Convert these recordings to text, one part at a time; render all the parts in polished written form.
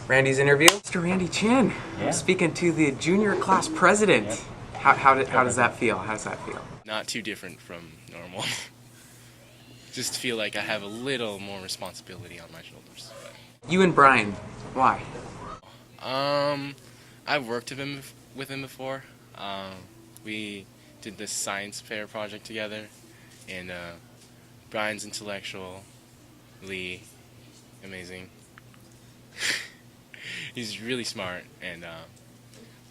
Randy's interview. Mr. Randy Chen. Yeah. I'm speaking to the junior class president. Yep. How does that feel? How does that feel? Not too different from normal. Just feel like I have a little more responsibility on my shoulders. You and Brian, why? I've worked with him before. We did this science fair project together, and Brian's intellectually amazing. He's really smart, and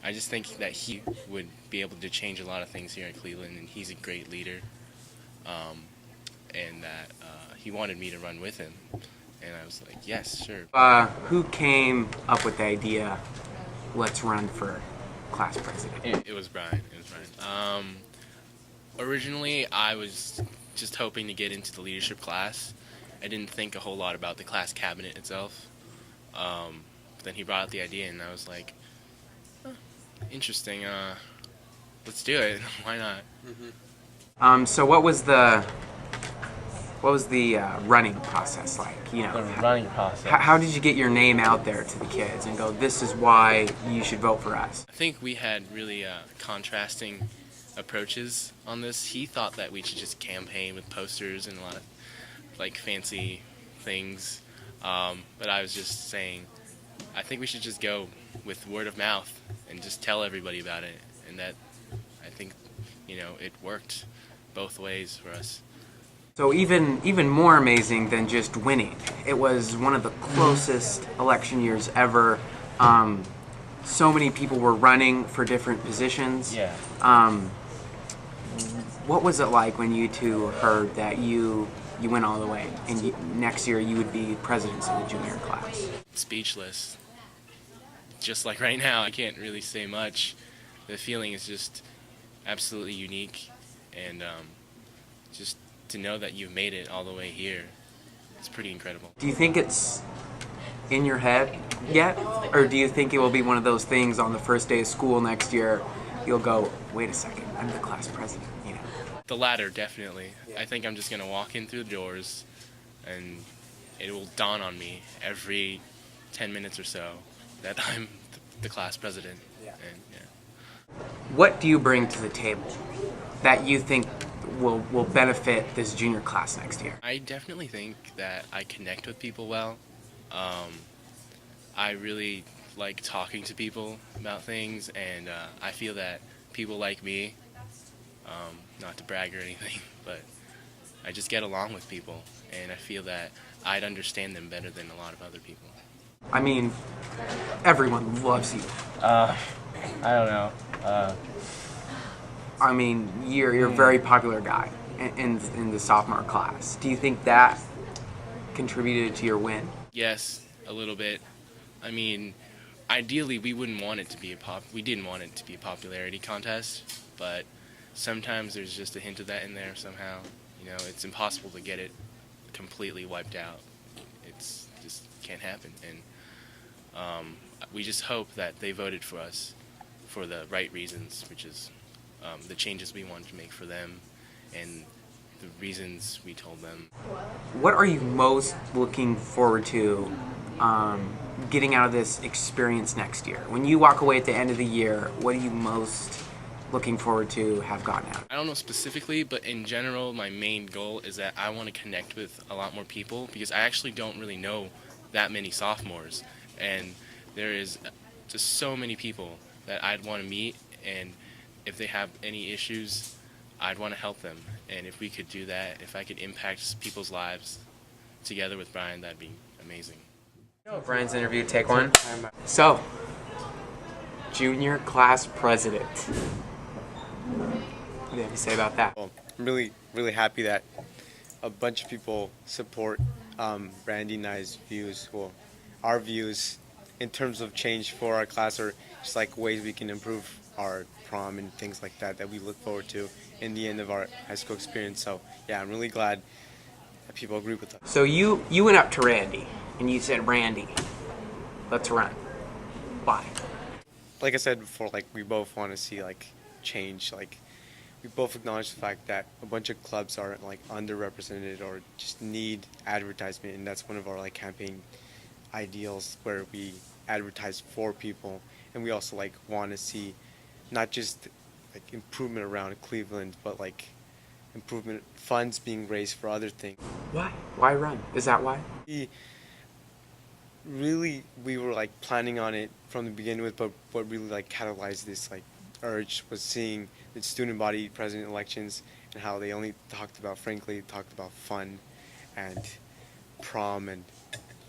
I just think that he would be able to change a lot of things here in Cleveland, and he's a great leader, and that he wanted me to run with him, and I was like, yes, sure. Who came up with the idea, let's run for class president? It was Brian. Originally, I was just hoping to get into the leadership class. I didn't think a whole lot about the class cabinet itself. But then he brought up the idea, and I was like, oh, interesting. Let's do it. Why not? Mm-hmm. So what was the running process like? You know, The running process. how did you get your name out there to the kids and go, this is why you should vote for us? I think we had really contrasting approaches on this. He thought that we should just campaign with posters and a lot of like fancy things, but I was just saying, I think we should just go with word of mouth and just tell everybody about it, and that I think, you know, it worked both ways for us. So even more amazing than just winning, it was one of the closest election years ever. So many people were running for different positions. Yeah. What was it like when you two heard that you went all the way and next year you would be presidents of the junior class? Speechless. Just like right now, I can't really say much. The feeling is just absolutely unique, and just to know that you've made it all the way here, it's pretty incredible. Do you think it's in your head yet? Or do you think it will be one of those things on the first day of school next year, you'll go, wait a second, I'm the class president, you know? The latter, definitely. I think I'm just going to walk in through the doors, and it will dawn on me every 10 minutes or so that I'm the class president. Yeah. And, yeah. What do you bring to the table that you think will benefit this junior class next year? I definitely think that I connect with people well. I really like talking to people about things, and I feel that people like me, not to brag or anything, but I just get along with people, and I feel that I'd understand them better than a lot of other people. I mean, everyone loves you. I don't know. I mean, you're a very popular guy in the sophomore class. Do you think that contributed to your win? Yes, a little bit. I mean, ideally we didn't want it to be a popularity contest, but sometimes there's just a hint of that in there somehow. You know, it's impossible to get it completely wiped out. It's just can't happen, and we just hope that they voted for us for the right reasons, which is the changes we wanted to make for them and the reasons we told them. What are you most looking forward to getting out of this experience next year? When you walk away at the end of the year, what are you most looking forward to have gotten out? I don't know specifically, but in general, my main goal is that I want to connect with a lot more people, because I actually don't really know that many sophomores, and there is just so many people that I'd want to meet, and if they have any issues, I'd want to help them. And if we could do that, if I could impact people's lives together with Brian, that'd be amazing. Brian's interview, take one. So, junior class president. What do you have to say about that? Well, I'm really happy that a bunch of people support Randy and I's views, well, our views in terms of change for our class, or just like ways we can improve our prom and things like that we look forward to in the end of our high school experience. So yeah, I'm really glad that people agree with us. So you went up to Randy and you said, Randy, let's run. Why? Like I said before, like we both want to see like change. Like we both acknowledge the fact that a bunch of clubs are like underrepresented or just need advertisement, and that's one of our like campaign ideals, where we advertise for people, and we also like want to see not just like improvement around Cleveland, but like improvement funds being raised for other things. Why? Why run? Is that why? We were like planning on it from the beginning with, but what really like catalyzed this like urge was seeing the student body president elections and how they only frankly talked about fun and prom and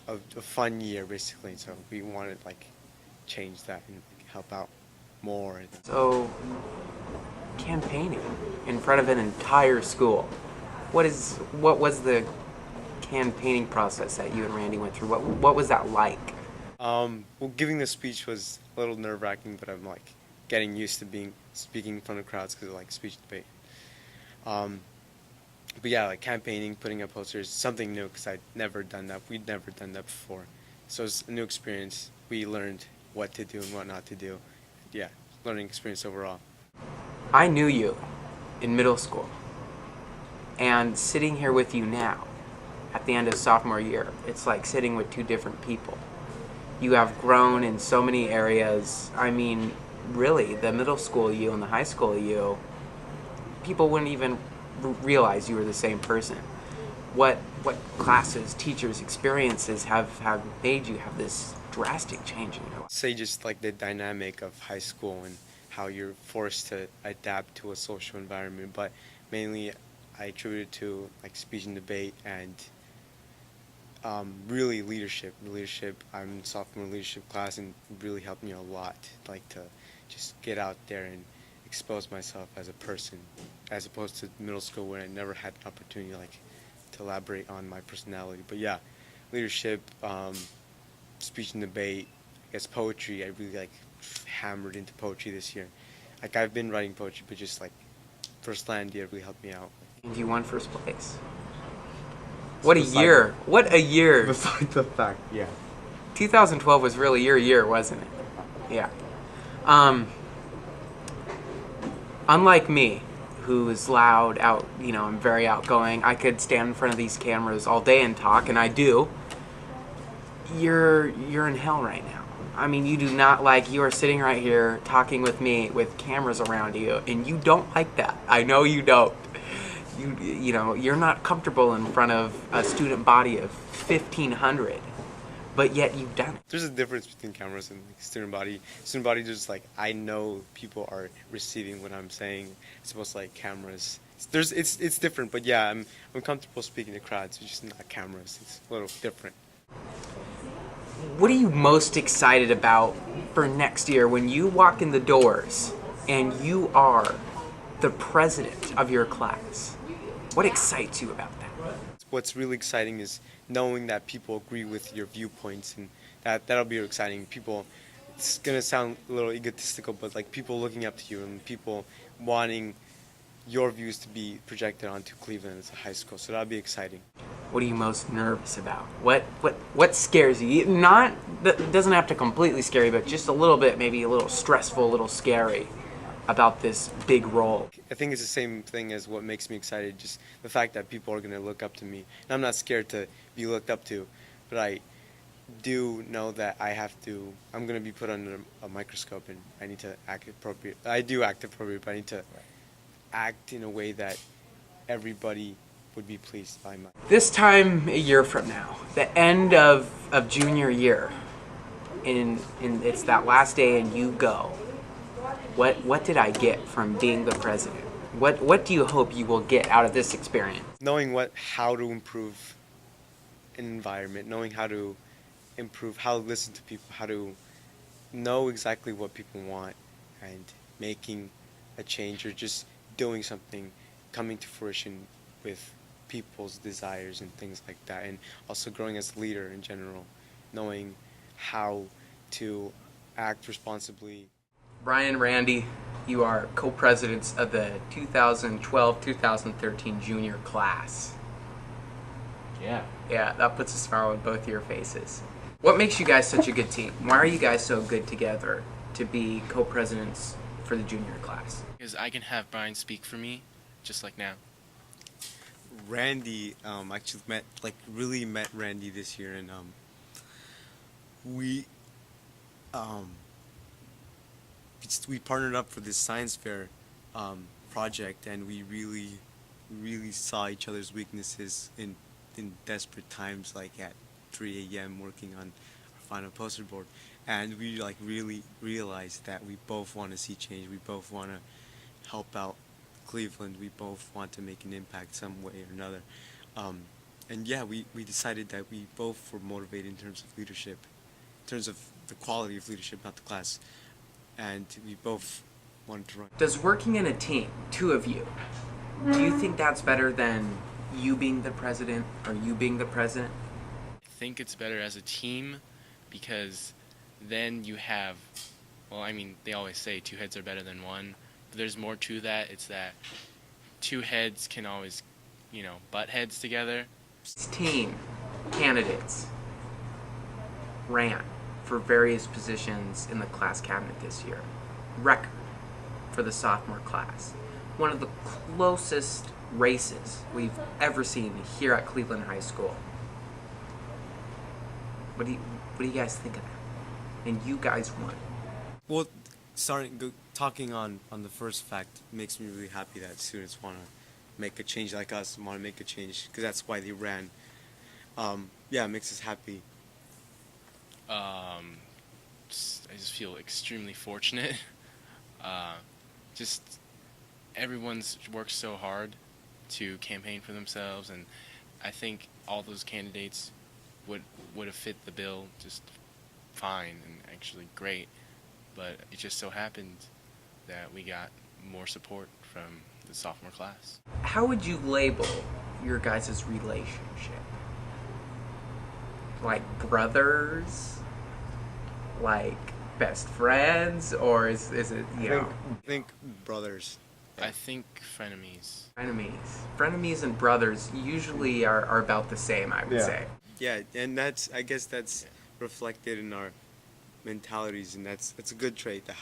a fun year basically. So we wanted to like change that and like, help out more. So, campaigning in front of an entire school. What was the campaigning process that you and Randy went through? What was that like? Well, giving the speech was a little nerve-wracking, but I'm like getting used to speaking in front of crowds because of like speech debate. But yeah, like campaigning, putting up posters, something new because I'd never done that. We'd never done that before, so it's a new experience. We learned what to do and what not to do. Yeah, learning experience overall. I knew you in middle school, and sitting here with you now, at the end of sophomore year, it's like sitting with two different people. You have grown in so many areas. I mean, really, the middle school you and the high school you, people wouldn't even realize you were the same person. What classes, teachers, experiences have made you have this drastic change in your life? Say just like the dynamic of high school and how you're forced to adapt to a social environment, but mainly I attribute it to like speech and debate and really leadership. I'm in sophomore leadership class, and it really helped me a lot, like to just get out there and expose myself as a person, as opposed to middle school where I never had an opportunity like to elaborate on my personality. But yeah, leadership, speech and debate, I guess poetry. I really like hammered into poetry this year. Like I've been writing poetry, but just like first land year really helped me out. And you won first place. What a year! What a year! Besides the fact, yeah. 2012 was really your year, wasn't it? Yeah. Unlike me, who is loud, I'm very outgoing. I could stand in front of these cameras all day and talk, and I do. You're in hell right now. I mean, you do not like, you are sitting right here talking with me with cameras around you, and you don't like that. I know you don't. You're not comfortable in front of a student body of 1,500, but yet you've done it. There's a difference between cameras and like, student body. Student body, just like I know people are receiving what I'm saying. It's supposed to like cameras. It's different, but yeah, I'm comfortable speaking to crowds. It's just not cameras. It's a little different. What are you most excited about for next year when you walk in the doors and you are the president of your class? What excites you about that? What's really exciting is knowing that people agree with your viewpoints, and that'll be exciting. People, it's gonna sound a little egotistical, but like people looking up to you and people wanting your views to be projected onto Cleveland as a high school. So that'll be exciting. What are you most nervous about? What scares you? It doesn't have to completely scare you, but just a little bit, maybe a little stressful, a little scary about this big role. I think it's the same thing as what makes me excited, just the fact that people are going to look up to me. And I'm not scared to be looked up to, but I do know that I'm going to be put under a microscope and I need to act appropriate. I do act appropriate, but I need to act in a way that everybody would be pleased by my. This time a year from now, the end of junior year, it's that last day and you go. What did I get from being the president? What do you hope you will get out of this experience? Knowing how to improve an environment, knowing how to improve, how to listen to people, how to know exactly what people want, and making a change or just doing something, coming to fruition with people's desires and things like that, and also growing as a leader in general, knowing how to act responsibly. Brian and Randy, you are co-presidents of the 2012-2013 junior class. Yeah. Yeah, that puts a smile on both your faces. What makes you guys such a good team? Why are you guys so good together to be co-presidents for the junior class? Because I can have Brian speak for me, just like now. Randy, actually met Randy this year, and we um, we partnered up for this science fair project, and we really saw each other's weaknesses in desperate times, like at 3 a.m. working on our final poster board, and we like really realized that we both want to see change. We both want to help out Cleveland. We both want to make an impact some way or another. Um, and yeah, we decided that we both were motivated in terms of leadership, in terms of the quality of leadership, not the class. And we both wanted to run. Does working in a team, two of you, do you think that's better than you being the president or you being the president? I think it's better as a team because then you have, well, I mean, they always say two heads are better than one. But there's more to that. It's that two heads can always, butt heads together. 16 candidates ran for various positions in the class cabinet this year. Record for the sophomore class. One of the closest races we've ever seen here at Cleveland High School. What do you guys think of that? And you guys won. Well, talking on the first fact makes me really happy that students want to make a change like us, want to make a change, because that's why they ran. Yeah, it makes us happy. I just feel extremely fortunate. Just everyone's worked so hard to campaign for themselves, and I think all those candidates would have fit the bill just fine and actually great. But it just so happened that we got more support from the sophomore class. How would you label your guys' relationship? Like brothers? Like best friends? Or is it, I think brothers. I think frenemies. Frenemies and brothers usually are about the same, I would say. Yeah, and I guess that's reflected in our mentalities, and that's a good trait. That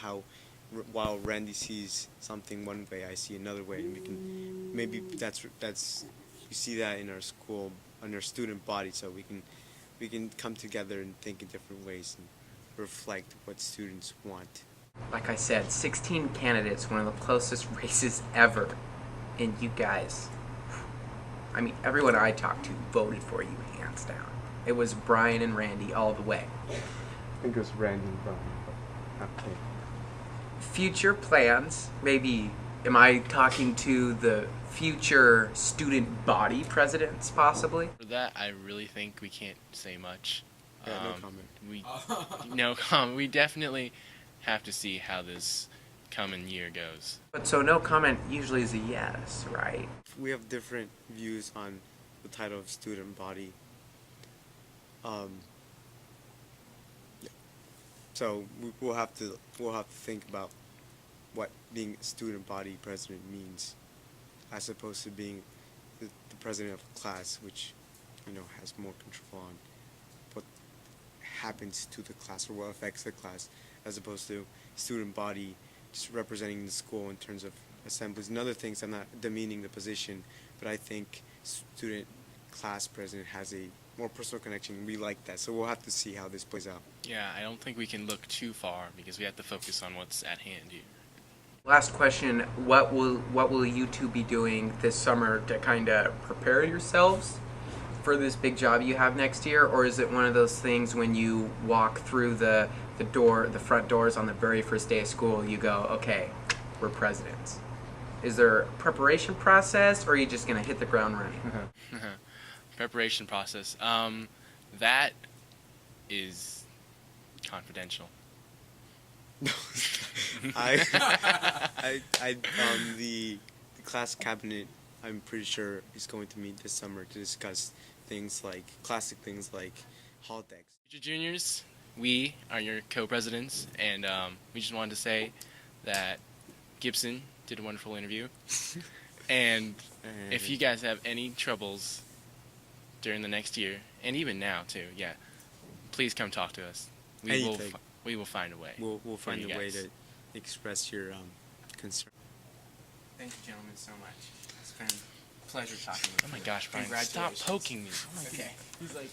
while Randy sees something one way, I see another way, and maybe that's you see that in our school, in our student body, so we can come together and think in different ways and reflect what students want. Like I said, 16 candidates, one of the closest races ever, and you guys, I mean, everyone I talked to voted for you hands down. It was Brian and Randy all the way. I think it was Randy and Brian, but okay. Future plans, maybe, am I talking to the future student body presidents, possibly? For that, I really think we can't say much. Yeah, no comment. No comment. We definitely have to see how this coming year goes. But so no comment usually is a yes, right? We have different views on the title of student body. Yeah. So we'll have to think about what being a student body president means, as opposed to being the president of a class, which has more control on what happens to the class or what affects the class, as opposed to student body just representing the school in terms of assemblies and other things. I'm not demeaning the position, but I think student class president has a more personal connection. We like that, so we'll have to see how this plays out. Yeah, I don't think we can look too far because we have to focus on what's at hand here. Last question, what will you two be doing this summer to kind of prepare yourselves for this big job you have next year? Or is it one of those things when you walk through the front doors on the very first day of school, you go, okay, we're presidents? Is there a preparation process, or are you just going to hit the ground running? Preparation process. That is confidential. The class cabinet, I'm pretty sure, is going to meet this summer to discuss classic things like holodecks. Future juniors, we are your co-presidents, and we just wanted to say that Gibson did a wonderful interview. And if you guys have any troubles during the next year, and even now too, yeah, please come talk to us. We will find a way. We'll find a way to express your concern. Thank you, gentlemen, so much. It's been a pleasure talking with you. Oh my gosh, Brian, stop poking me. Okay. He's like...